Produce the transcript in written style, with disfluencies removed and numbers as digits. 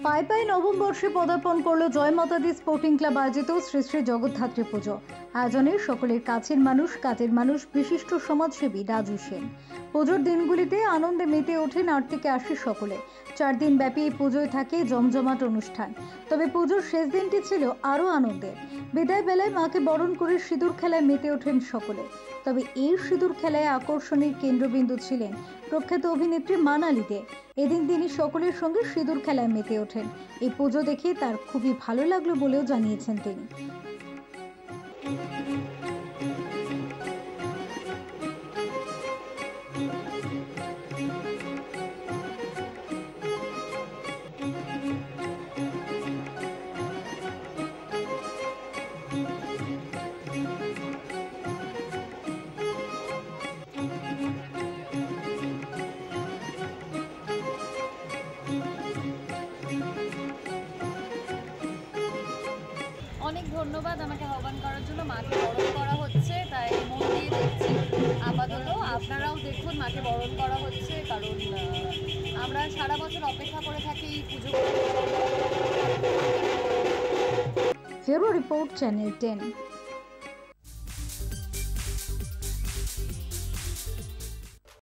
পায়ে পায়ে নবম বর্ষে পদার্পণ করলো জয়মাতাদি স্পোর্টিং ক্লাব আয়োজিত শ্রী শ্রী জগদ্ধাত্রী পুজো। আয়োজনে সকলের কাছের মানুষ বিশিষ্ট সমাজসেবী রাজু সেন। পুজোর দিনগুলিতে আনন্দে মেতে ওঠেন 8 থেকে 80 সকলে। 4 দিন ব্যাপী এই পুজোয় থাকে জমজমাট অনুষ্ঠান। তবে পুজোর শেষ দিনটি ছিল আরও আনন্দের। বিদায় বেলায় মাকে বরণ করে সিঁদুর খেলায় মেতে ওঠেন সকলে। তবে এই সিঁদুর খেলায় আকর্ষণের কেন্দ্রবিন্দু ছিলেন প্রখ্যাত অভিনেত্রী মানালি দে। এদিন তিনি সকলের সঙ্গে সিঁদুর খেলায় মেতে ওঠেন। এই পুজো দেখে তার খুবই ভালো লাগলো বলেও জানিয়েছেন তিনি। অনেক ধন্যবাদ আমাকে আহ্বান করার জন্য। মাকে বরণ করা হচ্ছে, তাই মন দিয়ে দেখছি। আপাতত আপনারাও দেখুন মাকে বরণ করা হচ্ছে, কারণ আমরা সারা বছর অপেক্ষা করে থাকি এই পুজো। Bureau report, channel 10।